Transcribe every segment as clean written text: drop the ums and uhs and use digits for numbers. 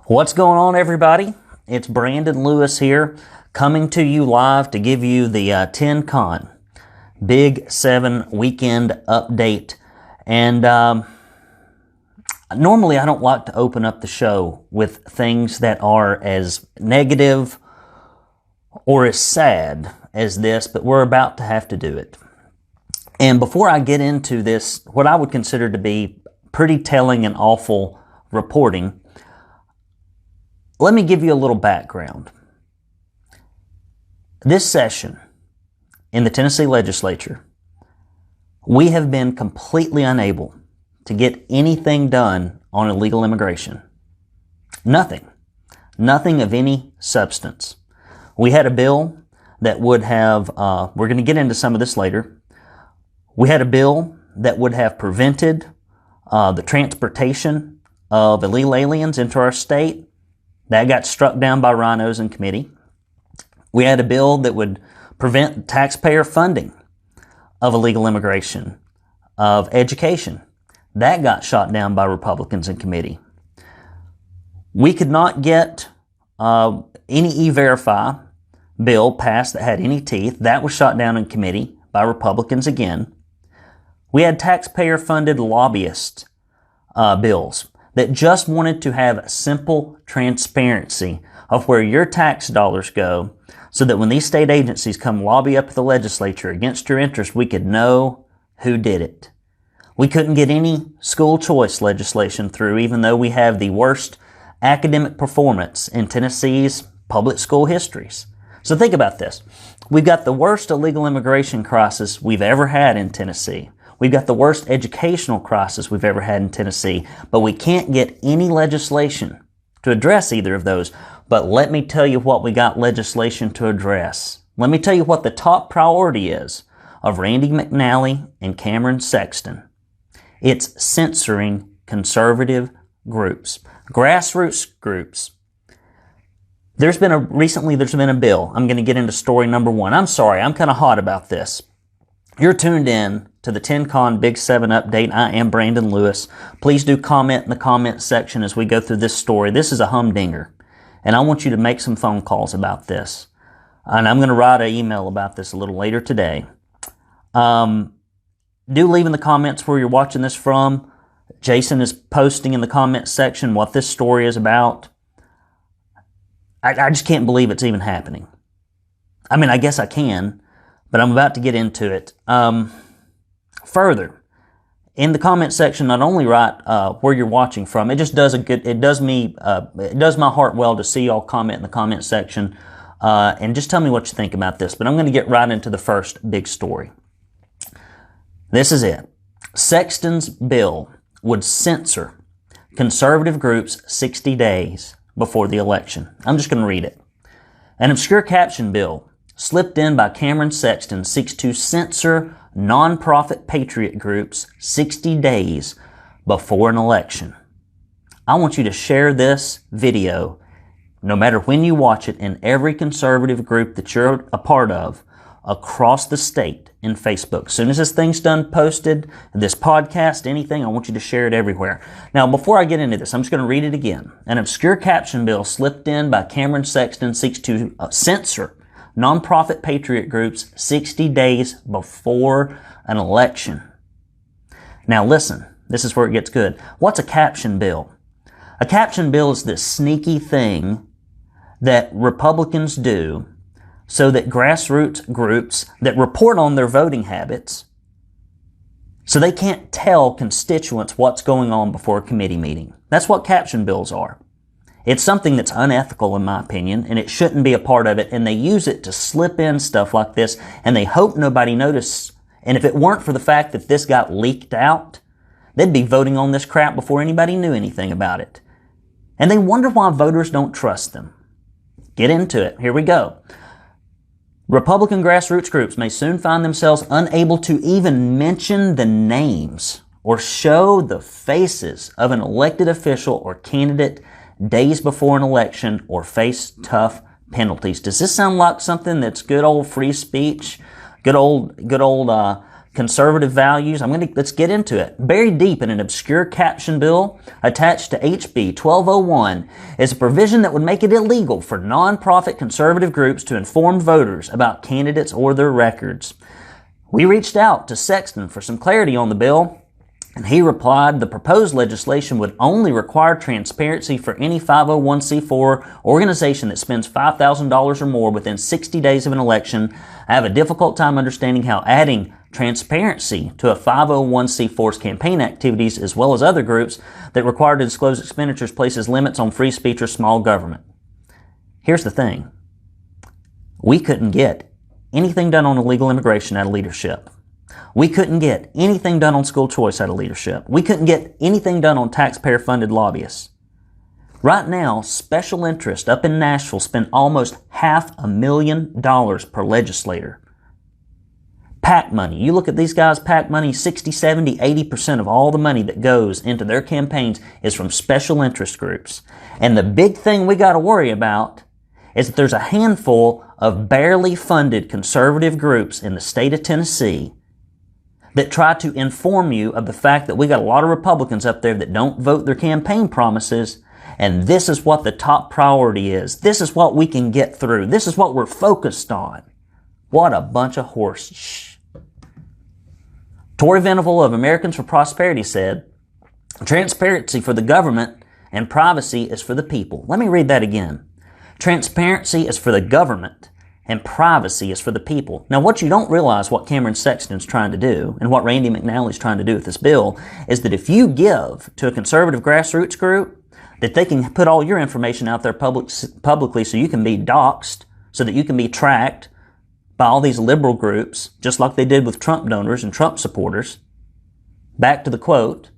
What's going on, everybody? It's Brandon Lewis here, coming to you live to give you the 10 Con Big 7 weekend update. And normally I don't like to open up the show with things that are as negative or as sad as this, but we're about to have to do it. And before I get into this, what I would consider to be pretty telling and awful reporting, let me give you a little background. This session in the Tennessee legislature, we have been completely unable to get anything done on illegal immigration. Nothing. Nothing of any substance. We had a bill that would have, we're going to get into some of this later. We had a bill that would have prevented the transportation of illegal aliens into our state. That got struck down by rhinos in committee. We had a bill that would prevent taxpayer funding of illegal immigration, of education. That got shot down by Republicans in committee. We could not get any E-Verify bill passed that had any teeth. That was shot down in committee by Republicans again. We had taxpayer-funded lobbyist bills that just wanted to have simple transparency of where your tax dollars go so that when these state agencies come lobby up at the legislature against your interest, we could know who did it. We couldn't get any school choice legislation through, even though we have the worst academic performance in Tennessee's public school histories. So think about this. We've got the worst illegal immigration crisis we've ever had in Tennessee. We've got the worst educational crisis we've ever had in Tennessee, but we can't get any legislation to address either of those. But let me tell you what we got legislation to address. Let me tell you what the top priority is of Randy McNally and Cameron Sexton. It's censoring conservative groups, grassroots groups. Recently there's been a bill. I'm going to get into story number 1. I'm sorry, I'm kind of hot about this. You're tuned in to the 10 Con Big 7 update. I am Brandon Lewis. Please do comment in the comment section as we go through this story. This is a humdinger, and I want you to make some phone calls about this. And I'm going to write an email about this a little later today. Do leave in the comments where you're watching this from. Jason is posting in the comment section what this story is about. I just can't believe it's even happening. I mean, I guess I can, but I'm about to get into it. Further, in the comment section, not only write where you're watching from. It just does it does my heart well to see y'all comment in the comment section, and just tell me what you think about this. But I'm going to get right into the first big story. This is it. Sexton's bill would censor conservative groups 60 days before the election. I'm just going to read it. An obscure caption bill slipped in by Cameron Sexton seeks to censor nonprofit patriot groups 60 days before an election. I want you to share this video, no matter when you watch it, in every conservative group that you're a part of across the state in Facebook. As soon as this thing's done posted, this podcast, anything, I want you to share it everywhere. Now, before I get into this, I'm just going to read it again. An obscure caption bill slipped in by Cameron Sexton seeks to censor nonprofit patriot groups 60 days before an election. Now listen, this is where it gets good. What's a caption bill? A caption bill is this sneaky thing that Republicans do so that grassroots groups that report on their voting habits, so they can't tell constituents what's going on before a committee meeting. That's what caption bills are. It's something that's unethical, in my opinion, and it shouldn't be a part of it, and they use it to slip in stuff like this, and they hope nobody notices. And if it weren't for the fact that this got leaked out, they'd be voting on this crap before anybody knew anything about it. And they wonder why voters don't trust them. Get into it. Here we go. Republican grassroots groups may soon find themselves unable to even mention the names or show the faces of an elected official or candidate days before an election or face tough penalties. Does this sound like something that's good old free speech, good old conservative values. Let's get into it. Buried deep in an obscure caption bill attached to HB 1201 is a provision that would make it illegal for nonprofit conservative groups to inform voters about candidates or their records. We reached out to Sexton for some clarity on the bill, and he replied the proposed legislation would only require transparency for any 501c4 organization that spends $5,000 or more within 60 days of an election. I have a difficult time understanding how adding transparency to a 501c4's campaign activities, as well as other groups that require to disclose expenditures, places limits on free speech or small government. Here's the thing. We couldn't get anything done on illegal immigration out of leadership. We couldn't get anything done on school choice out of leadership. We couldn't get anything done on taxpayer-funded lobbyists. Right now, special interest up in Nashville spend almost $500,000 per legislator. PAC money. You look at these guys' PAC money, 60, 70, 80% of all the money that goes into their campaigns is from special interest groups. And the big thing we got to worry about is that there's a handful of barely funded conservative groups in the state of Tennessee that try to inform you of the fact that we got a lot of Republicans up there that don't vote their campaign promises, and this is what the top priority is. This is what we can get through. This is what we're focused on. What a bunch of horse. Tori Venable of Americans for Prosperity said, transparency for the government and privacy is for the people. Let me read that again. Transparency is for the government and privacy is for the people. Now, what you don't realize, what Cameron Sexton's trying to do, and what Randy McNally's trying to do with this bill, is that if you give to a conservative grassroots group, that they can put all your information out there publicly so you can be doxxed, so that you can be tracked by all these liberal groups, just like they did with Trump donors and Trump supporters. Back to the quote,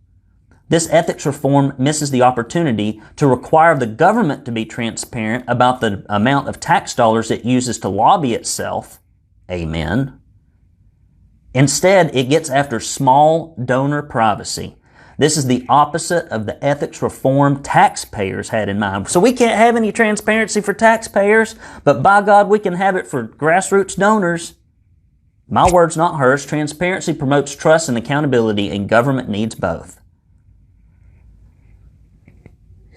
this ethics reform misses the opportunity to require the government to be transparent about the amount of tax dollars it uses to lobby itself. Amen. Instead, it gets after small donor privacy. This is the opposite of the ethics reform taxpayers had in mind. So we can't have any transparency for taxpayers, but by God, we can have it for grassroots donors. My words, not hers. Transparency promotes trust and accountability, and government needs both.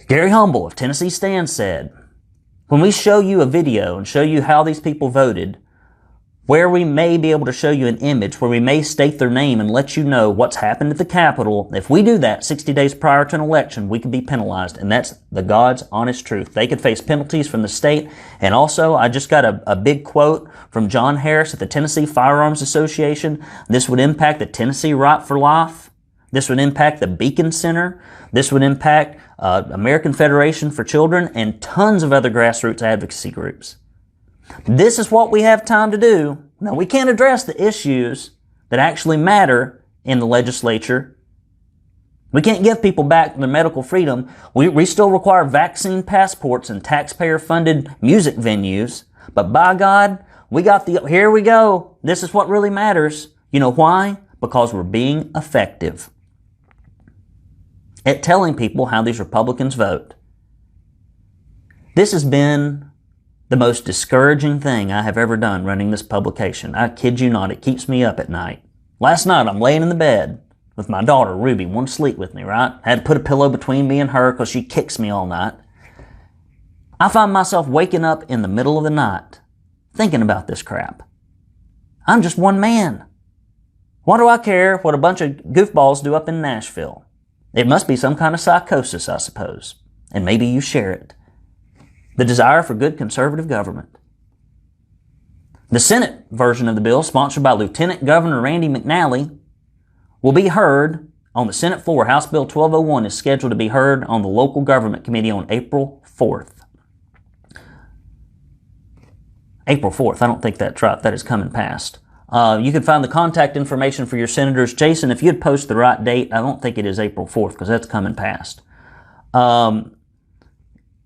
Gary Humble of Tennessee Stand said, when we show you a video and show you how these people voted, where we may be able to show you an image, where we may state their name and let you know what's happened at the Capitol, if we do that 60 days prior to an election, we could be penalized. And that's the God's honest truth. They could face penalties from the state. And also, I just got a big quote from John Harris at the Tennessee Firearms Association. This would impact the Tennessee Right for Life. This would impact the Beacon Center. This would impact American Federation for Children and tons of other grassroots advocacy groups. This is what we have time to do. Now, we can't address the issues that actually matter in the legislature. We can't give people back their medical freedom. We still require vaccine passports and taxpayer-funded music venues. But by God, here we go. This is what really matters. You know why? Because we're being effective at telling people how these Republicans vote. This has been the most discouraging thing I have ever done running this publication. I kid you not, it keeps me up at night. Last night I'm laying in the bed with my daughter, Ruby, wanted to sleep with me, right? Had to put a pillow between me and her because she kicks me all night. I find myself waking up in the middle of the night thinking about this crap. I'm just one man. What do I care what a bunch of goofballs do up in Nashville? It must be some kind of psychosis, I suppose. And maybe you share it. The desire for good conservative government. The Senate version of the bill, sponsored by Lieutenant Governor Randy McNally, will be heard on the Senate floor. House Bill 1201 is scheduled to be heard on the Local Government Committee on April 4th. April 4th. I don't think that's right. That is coming past. You can find the contact information for your senators. Jason, if you'd post the right date, I don't think it is April 4th because that's coming past.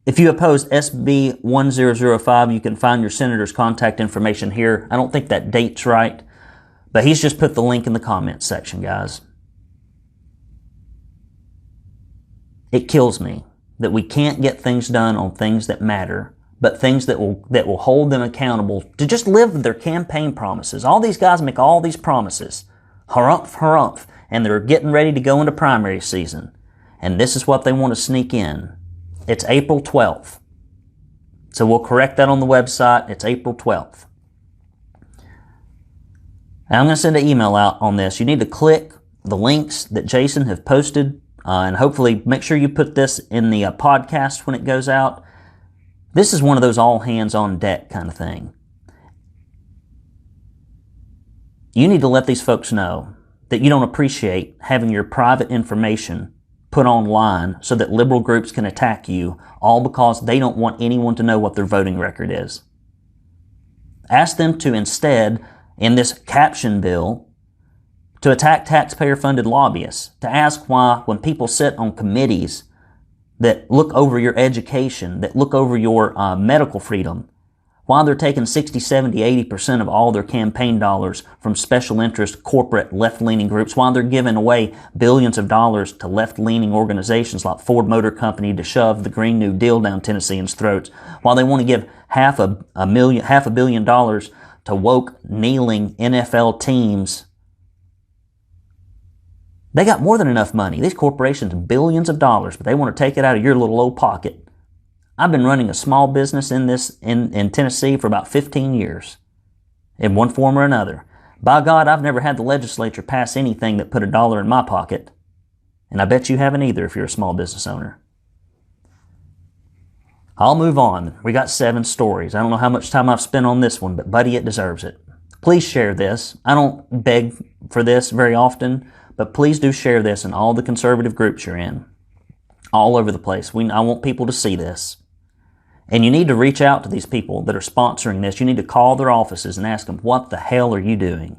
If you oppose SB 1005, you can find your senator's contact information here. I don't think that date's right, but he's just put the link in the comments section, guys. It kills me that we can't get things done on things that matter, but things that will hold them accountable to just live their campaign promises. All these guys make all these promises. Harumph, harumph. And they're getting ready to go into primary season. And this is what they want to sneak in. It's April 12th. So we'll correct that on the website. It's April 12th. And I'm going to send an email out on this. You need to click the links that Jason have posted, and hopefully make sure you put this in the podcast when it goes out. This is one of those all hands on deck kind of thing. You need to let these folks know that you don't appreciate having your private information put online so that liberal groups can attack you, all because they don't want anyone to know what their voting record is. Ask them to instead, in this caption bill, to attack taxpayer-funded lobbyists, to ask why when people sit on committees that look over your education, that look over your medical freedom, why they're taking 60, 70, 80% of all their campaign dollars from special interest corporate left-leaning groups, why they're giving away billions of dollars to left-leaning organizations like Ford Motor Company to shove the Green New Deal down Tennesseans' throats, while they want to give half a billion dollars to woke, kneeling NFL teams. They got more than enough money. These corporations, billions of dollars, but they want to take it out of your little old pocket. I've been running a small business in Tennessee for about 15 years, in one form or another. By God, I've never had the legislature pass anything that put $1 in my pocket. And I bet you haven't either if you're a small business owner. I'll move on. We got 7 stories. I don't know how much time I've spent on this one, but buddy, it deserves it. Please share this. I don't beg for this very often, but please do share this in all the conservative groups you're in. All over the place. I want people to see this. And you need to reach out to these people that are sponsoring this. You need to call their offices and ask them, what the hell are you doing?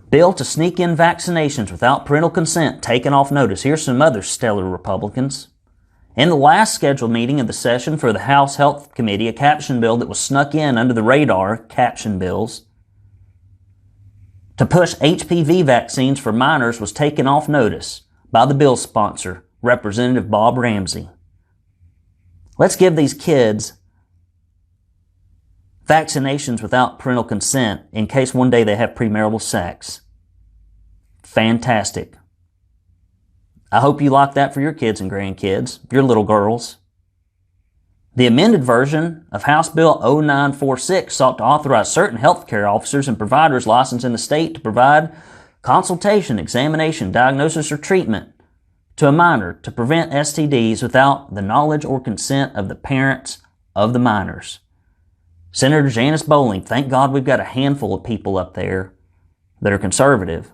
Bill to sneak in vaccinations without parental consent taken off notice. Here's some other stellar Republicans. In the last scheduled meeting of the session for the House Health Committee, a caption bill that was snuck in under the radar, caption bills, to push HPV vaccines for minors was taken off notice by the bill sponsor, Representative Bob Ramsey. Let's give these kids vaccinations without parental consent in case one day they have premarital sex. Fantastic. I hope you like that for your kids and grandkids, your little girls. The amended version of House Bill 0946 sought to authorize certain healthcare officers and providers licensed in the state to provide consultation, examination, diagnosis, or treatment to a minor to prevent STDs without the knowledge or consent of the parents of the minors. Senator Janice Bowling, thank God we've got a handful of people up there that are conservative.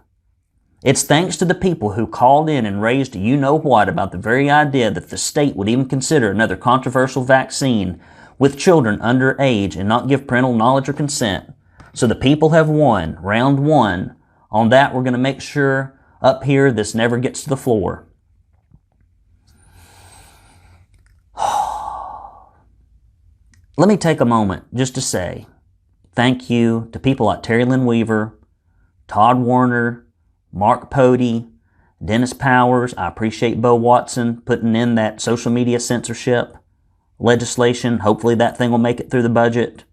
It's thanks to the people who called in and raised you-know-what about the very idea that the state would even consider another controversial vaccine with children under age and not give parental knowledge or consent. So the people have won, round 1. On that, we're going to make sure up here this never gets to the floor. Let me take a moment just to say thank you to people like Terry Lynn Weaver, Todd Warner, Mark Pody, Dennis Powers. I appreciate Bo Watson putting in that social media censorship legislation. Hopefully that thing will make it through the budget.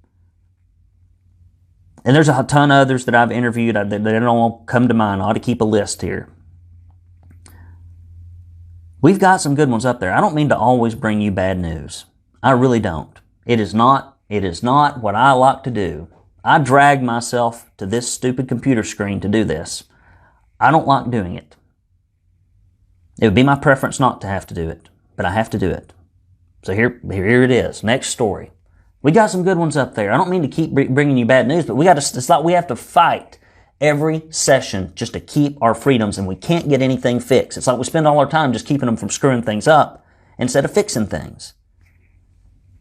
And there's a ton of others that I've interviewed that don't all come to mind. I ought to keep a list here. We've got some good ones up there. I don't mean to always bring you bad news. I really don't. It is not what I like to do. I drag myself to this stupid computer screen to do this. I don't like doing it. It would be my preference not to have to do it, but I have to do it. So here it is. Next story. We got some good ones up there. I don't mean to keep bringing you bad news, but it's like we have to fight every session just to keep our freedoms, and we can't get anything fixed. It's like we spend all our time just keeping them from screwing things up instead of fixing things.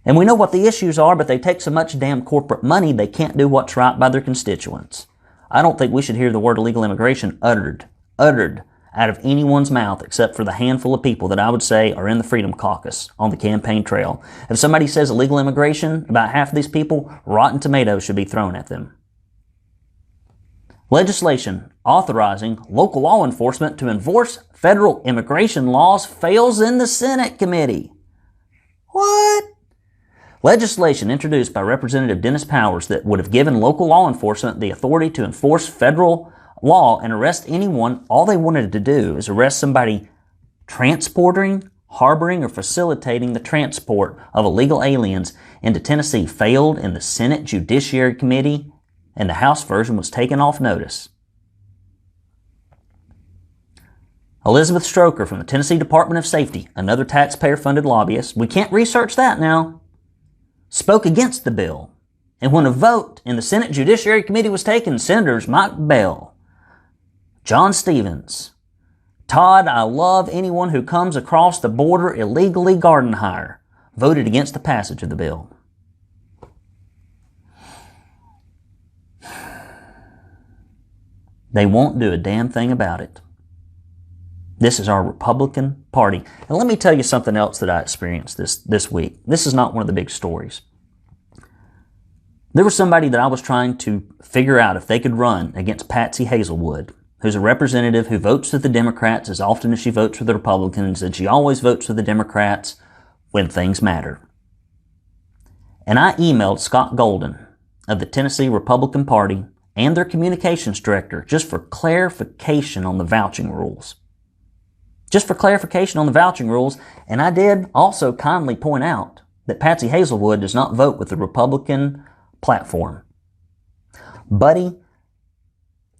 And we know what the issues are, but they take so much damn corporate money they can't do what's right by their constituents. I don't think we should hear the word illegal immigration uttered out of anyone's mouth except for the handful of people that I would say are in the Freedom Caucus on the campaign trail. If somebody says illegal immigration, about half of these people, rotten tomatoes should be thrown at them. Legislation authorizing local law enforcement to enforce federal immigration laws fails in the Senate committee. What? Legislation introduced by Representative Dennis Powers that would have given local law enforcement the authority to enforce federal law and arrest anyone. All they wanted to do is arrest somebody transporting, harboring, or facilitating the transport of illegal aliens into Tennessee failed in the Senate Judiciary Committee, and the House version was taken off notice. Elizabeth Stroker from the Tennessee Department of Safety, another taxpayer-funded lobbyist, we can't research that now, spoke against the bill. And when a vote in the Senate Judiciary Committee was taken, Senators Mike Bell, John Stevens, Todd, I love anyone who comes across the border illegally garden hire, voted against the passage of the bill. They won't do a damn thing about it. This is our Republican Party. And let me tell you something else that I experienced this week. This is not one of the big stories. There was somebody that I was trying to figure out if they could run against Patsy Hazelwood, who's a representative who votes for the Democrats as often as she votes for the Republicans, and she always votes for the Democrats when things matter. And I emailed Scott Golden of the Tennessee Republican Party and their communications director just for clarification on the vouching rules. Just for clarification on the vouching rules, and I did also kindly point out that Patsy Hazelwood does not vote with the Republican platform. Buddy,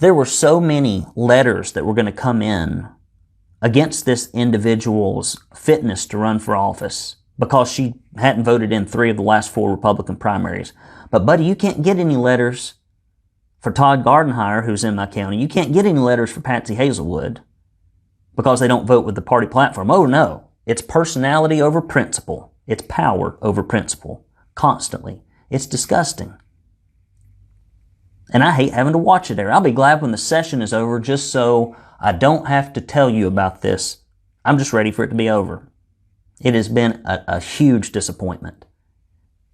there were so many letters that were going to come in against this individual's fitness to run for office because she hadn't voted in 3 of the last 4 Republican primaries. But buddy, you can't get any letters for Todd Gardenhire, who's in my county. You can't get any letters for Patsy Hazelwood because they don't vote with the party platform. Oh no, it's personality over principle. It's power over principle. Constantly. It's disgusting. And I hate having to watch it there. I'll be glad when the session is over just so I don't have to tell you about this. I'm just ready for it to be over. It has been a huge disappointment.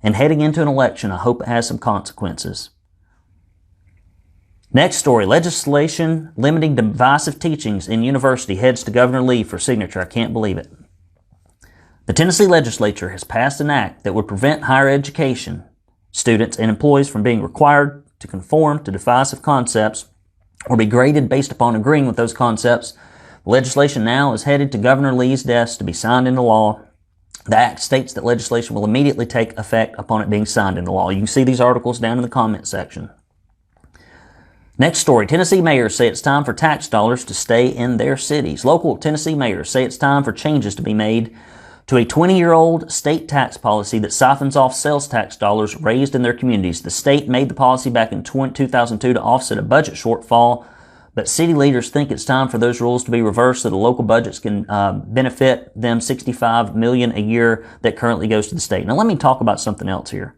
And heading into an election, I hope it has some consequences. Next story, legislation limiting divisive teachings in university heads to Governor Lee for signature. I can't believe it. The Tennessee legislature has passed an act that would prevent higher education students and employees from being required to conform to divisive concepts or be graded based upon agreeing with those concepts. The legislation now is headed to Governor Lee's desk to be signed into law. The act states that legislation will immediately take effect upon it being signed into law. You can see these articles down in the comment section. Next story, Tennessee mayors say it's time for tax dollars to stay in their cities. Local Tennessee mayors say it's time for changes to be made to a 20-year-old state tax policy that siphons off sales tax dollars raised in their communities. The state made the policy back in 2002 to offset a budget shortfall, but city leaders think it's time for those rules to be reversed so the local budgets can benefit them $65 million a year that currently goes to the state. Now let me talk about something else here.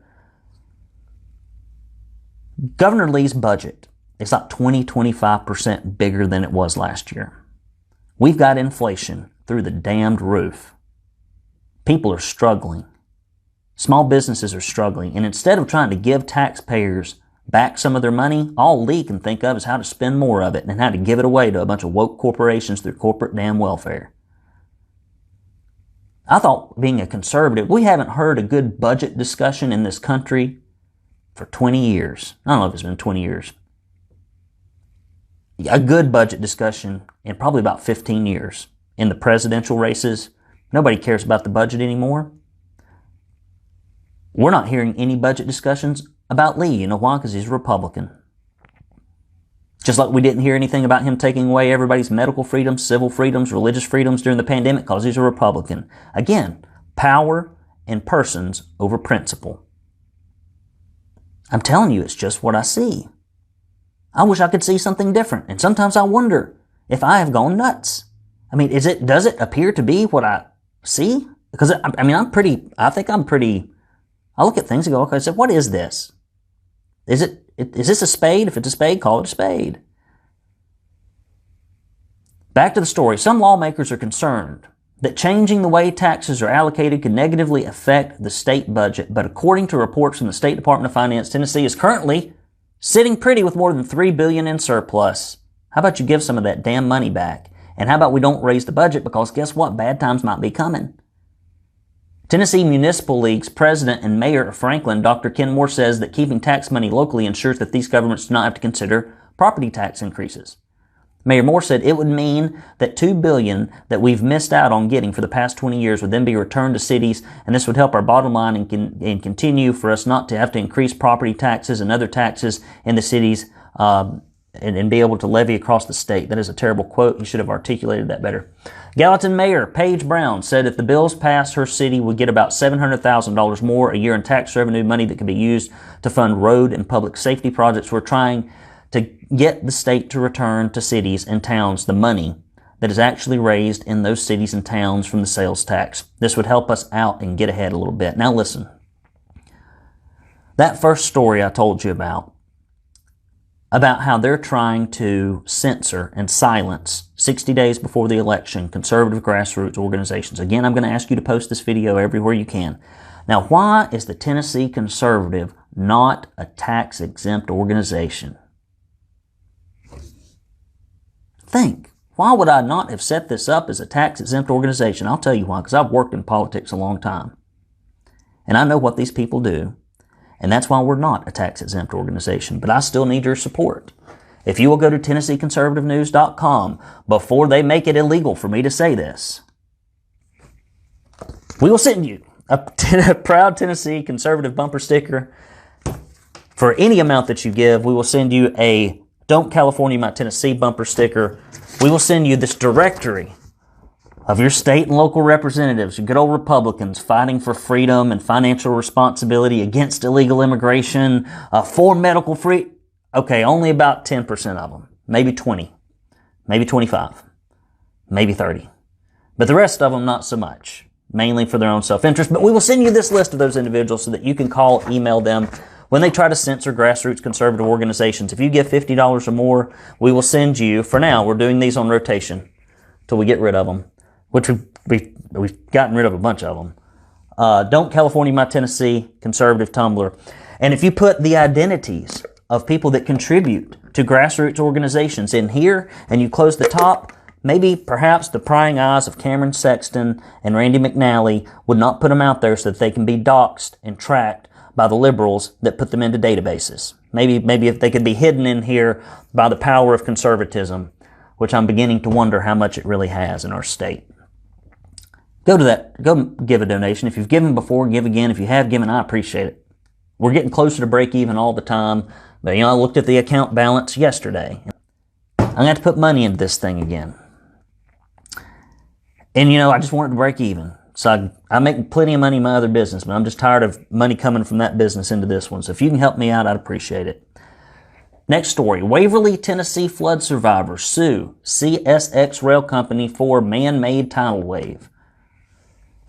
Governor Lee's budget is like 20-25% bigger than it was last year. We've got inflation through the damned roof. People are struggling. Small businesses are struggling. And instead of trying to give taxpayers back some of their money, all Lee can think of is how to spend more of it and how to give it away to a bunch of woke corporations through corporate damn welfare. I thought, being a conservative, we haven't heard a good budget discussion in this country for 20 years. I don't know if it's been 20 years. A good budget discussion in probably about 15 years. In the presidential races, nobody cares about the budget anymore. We're not hearing any budget discussions about Lee. You know why? Because he's a Republican. Just like we didn't hear anything about him taking away everybody's medical freedoms, civil freedoms, religious freedoms during the pandemic because he's a Republican. Again, power and persons over principle. I'm telling you, it's just what I see. I wish I could see something different. And sometimes I wonder if I have gone nuts. I mean, does it appear to be what I see? Because I look at things and go, okay, so what is this? Is this a spade? If it's a spade, call it a spade. Back to the story. Some lawmakers are concerned that changing the way taxes are allocated could negatively affect the state budget. But according to reports from the State Department of Finance, Tennessee is currently sitting pretty with more than $3 billion in surplus. How about you give some of that damn money back? And how about we don't raise the budget because guess what? Bad times might be coming. Tennessee Municipal League's president and mayor of Franklin, Dr. Ken Moore, says that keeping tax money locally ensures that these governments do not have to consider property tax increases. Mayor Moore said it would mean that $2 billion that we've missed out on getting for the past 20 years would then be returned to cities, and this would help our bottom line and continue for us not to have to increase property taxes and other taxes in the cities and be able to levy across the state. That is a terrible quote. He should have articulated that better. Gallatin Mayor Paige Brown said if the bills passed, her city would get about $700,000 more a year in tax revenue, money that could be used to fund road and public safety projects. We're trying to get the state to return to cities and towns the money that is actually raised in those cities and towns from the sales tax. This would help us out and get ahead a little bit. Now listen, that first story I told you about how they're trying to censor and silence 60 days before the election conservative grassroots organizations. Again, I'm going to ask you to post this video everywhere you can. Now, why is the Tennessee Conservative not a tax-exempt organization? Think, why would I not have set this up as a tax-exempt organization? I'll tell you why, because I've worked in politics a long time. And I know what these people do. And that's why we're not a tax-exempt organization. But I still need your support. If you will go to TennesseeConservativeNews.com before they make it illegal for me to say this, we will send you a proud Tennessee conservative bumper sticker. For any amount that you give, we will send you a Don't California My Tennessee bumper sticker. We will send you this directory of your state and local representatives, your good old Republicans fighting for freedom and financial responsibility against illegal immigration, for medical free. Okay, only about 10% of them, maybe 20, maybe 25, maybe 30. But the rest of them, not so much, mainly for their own self-interest. But we will send you this list of those individuals so that you can call, email them when they try to censor grassroots conservative organizations. If you give $50 or more, we will send you, for now, we're doing these on rotation till we get rid of them, which we've gotten rid of a bunch of them. Don't California My Tennessee conservative Tumblr. And if you put the identities of people that contribute to grassroots organizations in here and you close the top, maybe perhaps the prying eyes of Cameron Sexton and Randy McNally would not put them out there so that they can be doxxed and tracked by the liberals that put them into databases. Maybe if they could be hidden in here by the power of conservatism, which I'm beginning to wonder how much it really has in our state. Go give a donation. If you've given before, give again. If you have given, I appreciate it. We're getting closer to break even all the time. But, I looked at the account balance yesterday. I'm going to have to put money into this thing again. And, I just wanted to break even. So I make plenty of money in my other business, but I'm just tired of money coming from that business into this one. So if you can help me out, I'd appreciate it. Next story. Waverly, Tennessee flood survivors sue CSX Rail Company for man-made tidal wave.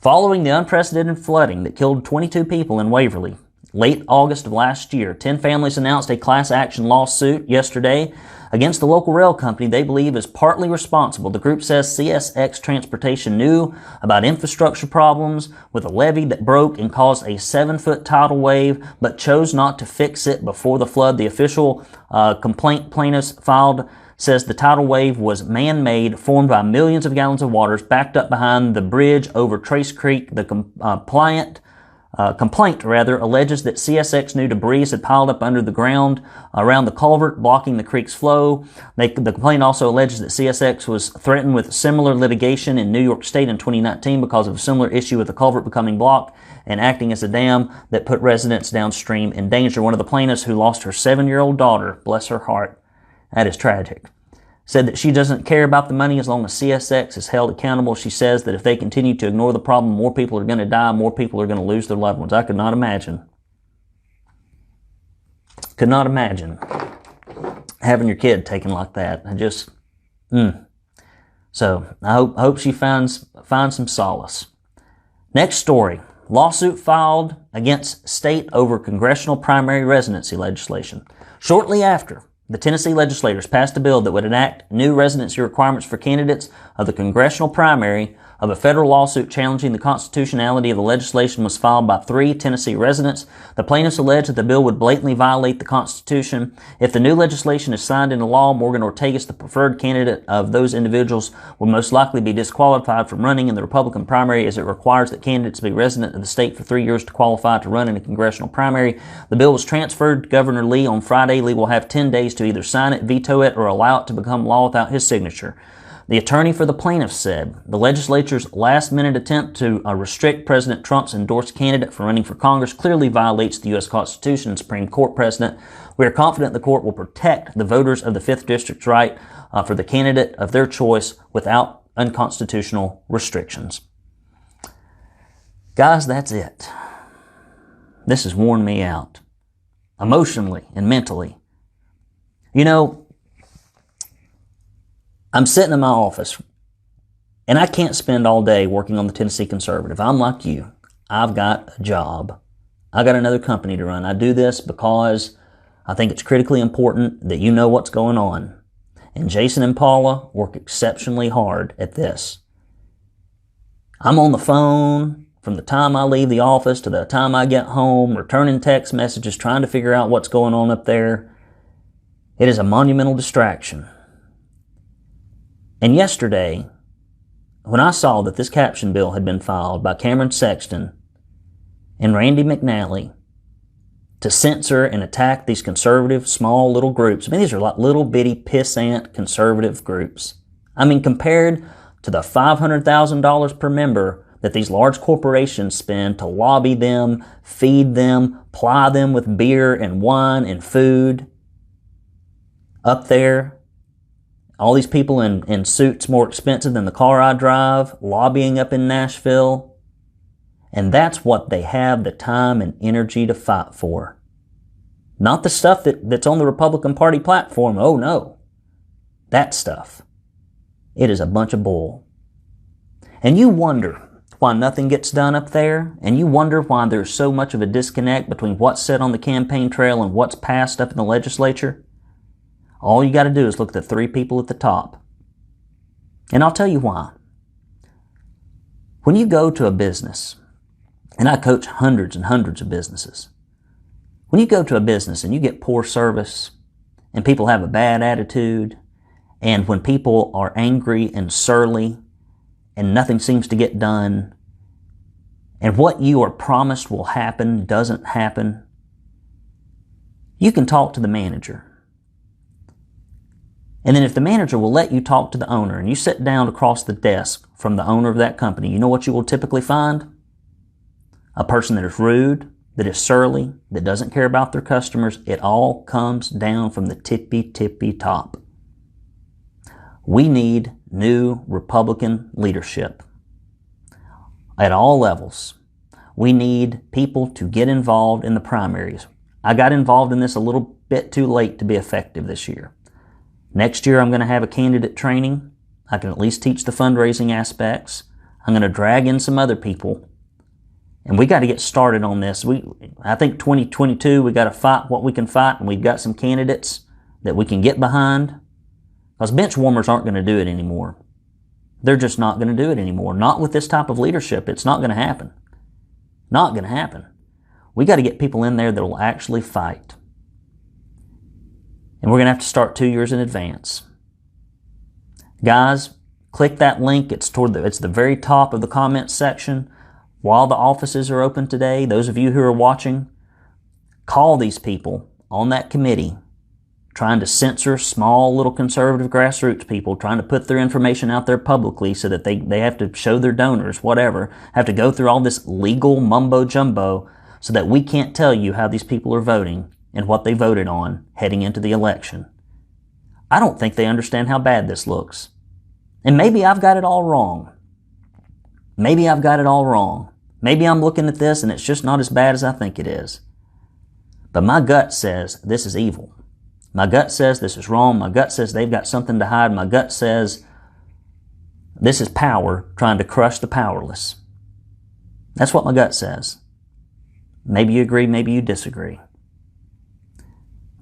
Following the unprecedented flooding that killed 22 people in Waverly late August of last year, 10 families announced a class action lawsuit yesterday against the local rail company they believe is partly responsible. The group says CSX Transportation knew about infrastructure problems with a levee that broke and caused a 7-foot tidal wave, but chose not to fix it before the flood. The official complaint plaintiffs filed says the tidal wave was man-made, formed by millions of gallons of water backed up behind the bridge over Trace Creek. The complaint alleges that CSX knew debris had piled up under the ground around the culvert, blocking the creek's flow. The complaint also alleges that CSX was threatened with similar litigation in New York State in 2019 because of a similar issue with the culvert becoming blocked and acting as a dam that put residents downstream in danger. One of the plaintiffs, who lost her 7-year-old daughter, bless her heart, that is tragic, said that she doesn't care about the money as long as CSX is held accountable. She says that if they continue to ignore the problem, more people are going to die, more people are going to lose their loved ones. I could not imagine. Could not imagine having your kid taken like that. I just, So I hope she finds some solace. Next story. Lawsuit filed against state over congressional primary residency legislation. Shortly after, the Tennessee legislators passed a bill that would enact new residency requirements for candidates of the congressional primary. of a federal lawsuit challenging the constitutionality of the legislation was filed by 3 Tennessee residents. The plaintiffs allege that the bill would blatantly violate the Constitution. If the new legislation is signed into law, Morgan Ortagus, the preferred candidate of those individuals, will most likely be disqualified from running in the Republican primary, as it requires that candidates be resident of the state for 3 years to qualify to run in a congressional primary. The bill was transferred to Governor Lee on Friday. Lee will have 10 days to either sign it, veto it, or allow it to become law without his signature. The attorney for the plaintiffs said, the legislature's last-minute attempt to restrict President Trump's endorsed candidate from running for Congress clearly violates the U.S. Constitution and Supreme Court precedent. We are confident the court will protect the voters of the 5th District's right for the candidate of their choice without unconstitutional restrictions. Guys, that's it. This has worn me out, emotionally and mentally. You know, I'm sitting in my office, and I can't spend all day working on the Tennessee Conservative. I'm like you. I've got a job. I got another company to run. I do this because I think it's critically important that you know what's going on. And Jason and Paula work exceptionally hard at this. I'm on the phone from the time I leave the office to the time I get home, returning text messages, trying to figure out what's going on up there. It is a monumental distraction. And yesterday, when I saw that this caption bill had been filed by Cameron Sexton and Randy McNally to censor and attack these conservative small little groups, I mean, these are like little bitty pissant conservative groups. I mean, compared to the $500,000 per member that these large corporations spend to lobby them, feed them, ply them with beer and wine and food up there. All these people in suits more expensive than the car I drive, lobbying up in Nashville. And that's what they have the time and energy to fight for. Not the stuff that's on the Republican Party platform. Oh no. That stuff. It is a bunch of bull. And you wonder why nothing gets done up there, and you wonder why there's so much of a disconnect between what's said on the campaign trail and what's passed up in the legislature. All you got to do is look at the 3 people at the top. And I'll tell you why. When you go to a business, and I coach hundreds and hundreds of businesses, when you go to a business and you get poor service, and people have a bad attitude, and when people are angry and surly, and nothing seems to get done, and what you are promised will happen doesn't happen, you can talk to the manager. And then if the manager will let you talk to the owner and you sit down across the desk from the owner of that company, you know what you will typically find? A person that is rude, that is surly, that doesn't care about their customers. It all comes down from the tippy top. We need new Republican leadership at all levels. We need people to get involved in the primaries. I got involved in this a little bit too late to be effective this year. Next year, I'm going to have a candidate training. I can at least teach the fundraising aspects. I'm going to drag in some other people. And we got to get started on this. I think 2022, we got to fight what we can fight, and we've got some candidates that we can get behind. Because bench warmers aren't going to do it anymore. They're just not going to do it anymore. Not with this type of leadership. It's not going to happen. Not going to happen. We got to get people in there that will actually fight. And we're going to have to start 2 years in advance. Guys, click that link. It's the very top of the comments section. While the offices are open today, those of you who are watching, call these people on that committee trying to censor small little conservative grassroots people, trying to put their information out there publicly so that they have to show their donors, whatever, have to go through all this legal mumbo jumbo so that we can't tell you how these people are voting and what they voted on heading into the election. I don't think they understand how bad this looks. And maybe I've got it all wrong. Maybe I've got it all wrong. Maybe I'm looking at this and it's just not as bad as I think it is. But my gut says this is evil. My gut says this is wrong. My gut says they've got something to hide. My gut says this is power trying to crush the powerless. That's what my gut says. Maybe you agree, maybe you disagree.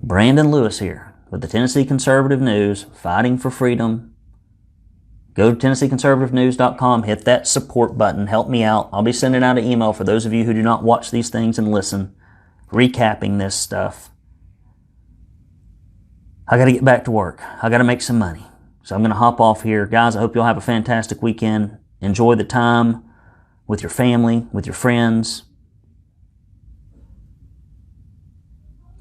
Brandon Lewis here with the Tennessee Conservative News, fighting for freedom, Go to TennesseeConservativeNews.com, hit that support button, help me out. I'll be sending out an email for those of you who do not watch these things and listen, recapping this stuff. I got to get back to work. I got to make some money. So I'm going to hop off here. Guys, I hope you'll have a fantastic weekend. Enjoy the time with your family, with your friends.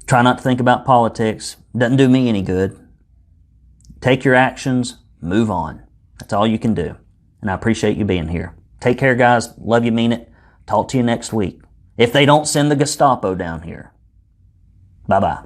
Try not to think about politics. Doesn't do me any good. Take your actions, move on. That's all you can do. And I appreciate you being here. Take care, guys. Love you, mean it. Talk to you next week. If they don't send the Gestapo down here. Bye-bye.